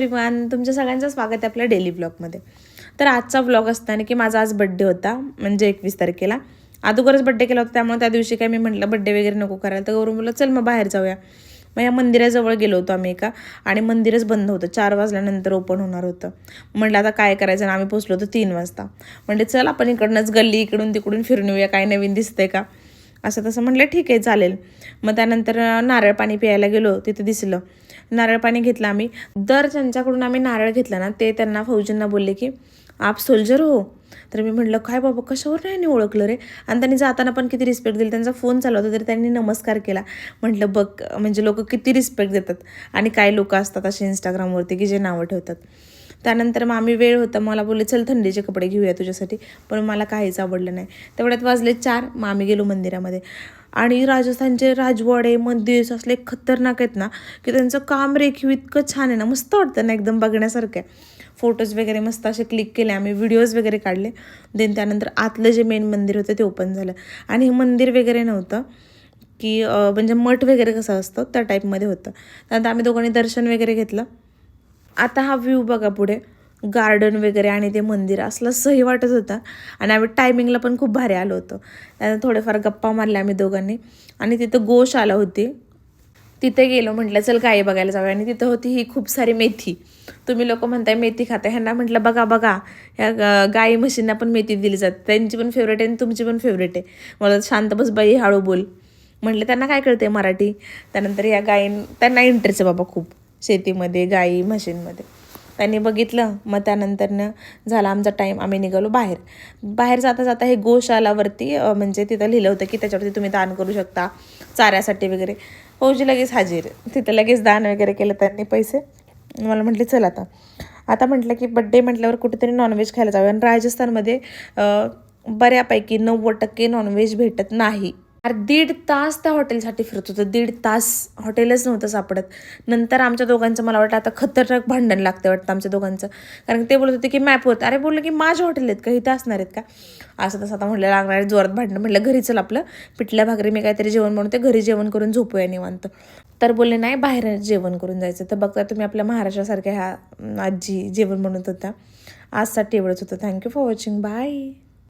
Everyone, तुमच्या सगळ्यांचं स्वागत आहे आपल्या डेली ब्लॉगमध्ये. तर आजचा ब्लॉग असताना की माझा आज बड्डे होता, म्हणजे 21 तारखेला. अगोदरच बड्डे केला होता, त्यामुळे त्या दिवशी काय मी म्हटलं बड्डे वगैरे नको करायला. तर गौरव बोलला चल मग बाहेर जाऊया. मग या मंदिराजवळ गेलो होतो आम्ही एका, आणि मंदिरच बंद होतं. 4 वाजल्यानंतर ओपन होणार होतं. म्हटलं आता काय करायचं, आणि आम्ही पोचलो होतो 3 वाजता. म्हणजे चल आपण इकडनंच गल्ली इकडून तिकडून फिरून येऊया, काय नवीन दिसतंय का असं तसं. म्हटलं ठीक आहे चालेल. मग त्यानंतर नारळ पाणी प्यायला गेलो, तिथे दिसलं नारळ पाणी घेतलं आम्ही. दर ज्यांच्याकडून आम्ही नारळ घेतला ना, ते त्यांना फौजींना बोलले की आप सोल्जर हो. तर मी म्हटलं काय बाबा, कशावर नाही ओळखलं रे. आणि त्यांनी जाताना पण किती रिस्पेक्ट दिली. त्यांचा फोन चालू होता तरी त्यांनी नमस्कार केला. म्हटलं बघ, म्हणजे लोक किती रिस्पेक्ट देतात. आणि काही लोक असतात असे इंस्टाग्रामवरती की जे नावं ठेवतात. त्यानंतर मग आम्ही वेळ होता, मला बोलले चल थंडीचे कपडे घेऊया तुझ्यासाठी, पण मला काहीच आवडलं नाही. तेवढ्यात वाजले 4. मग आम्ही गेलो मंदिरामध्ये. आणि राजस्थानचे राजवाडे मंदिर असले खतरनाक आहेत ना, की त्यांचं काम रेखीव इतकं छान आहे ना, मस्त वाटतं ना, एकदम बघण्यासारखं आहे. फोटोज वगैरे मस्त असे क्लिक केले आम्ही, व्हिडिओज वगैरे काढले. त्यानंतर आतलं जे मेन मंदिर होतं ते ओपन झालं. आणि हे मंदिर वगैरे नव्हतं की म्हणजे मठ वगैरे कसं असतं त्या टाईपमध्ये होतं. त्यानंतर आम्ही दोघांनी दर्शन वगैरे घेतलं. आता हा व्ह्यू बघा पुढे, गार्डन वगैरे आणि ते मंदिर असलं सही वाटत होता. आणि आम्ही टायमिंगला पण खूप भारी आलो होतो. त्यानंतर थोडेफार गप्पा मारल्या आम्ही दोघांनी. आणि तिथं गोशाला होती, तिथे गेलो. म्हटलं चल गाई बघायला जाऊया. आणि तिथं होती ही खूप सारी मेथी. तुम्ही लोक म्हणताय मेथी खाताय, ह्यांना म्हटलं बघा बघा, ह्या गाई म्हशींना पण मेथी दिली जाते. त्यांची पण फेवरेट आहे आणि तुमची पण फेवरेट आहे. मला शांत बस बाई, हळू बोल म्हटलं, त्यांना काय कळते मराठी. त्यानंतर या त्यांना इंटरेस्ट आहे बाबा खूप शेतीमध्ये, गाई म्हशींमध्ये. त्यांनी बघितलं. मग त्यानंतरनं झाला आमचा टाईम, आम्ही निघालो बाहेर जाता जाता हे गोशालावरती म्हणजे तिथं लिहिलं होतं की त्याच्यावरती तुम्ही दान करू शकता चाऱ्यासाठी वगैरे. फौजी लगेच हाजीर, तिथं लगेच दान वगैरे केलं त्यांनी पैसे. मला म्हटले चल आता म्हटलं की बड्डे म्हटल्यावर कुठेतरी नॉनव्हेज खायला जाऊया. आणि राजस्थानमध्ये बऱ्यापैकी 90% नॉनव्हेज भेटत नाही. 1.5 तास त्या हॉटेलसाठी फिरत होतं, 1.5 तास हॉटेलच नव्हतं सापडत. नंतर आमच्या दोघांचं मला वाटतं आता खतरनाक भांडण लागतं वाटतं आमच्या दोघांचं. कारण ते बोलत होते की मॅप होत, अरे बोललं की माझे हॉटेल आहेत का, इथं असणार आहेत का, असं तसं. आता म्हटलं लागणार आहे जोरात भांडणं. म्हटलं घरी चल, आपलं पिठल्या भाकरी मी काहीतरी जेवण बनवते, घरी जेवण करून झोपूया निवांत. तर बोलले नाही, बाहेर जेवण करून जायचं. तर बघता तुम्ही आपल्या महाराष्ट्रासारख्या ह्या आजी जेवण बनवत होत्या. आजसाठी एवढंच होतं. Thank you for watching, bye.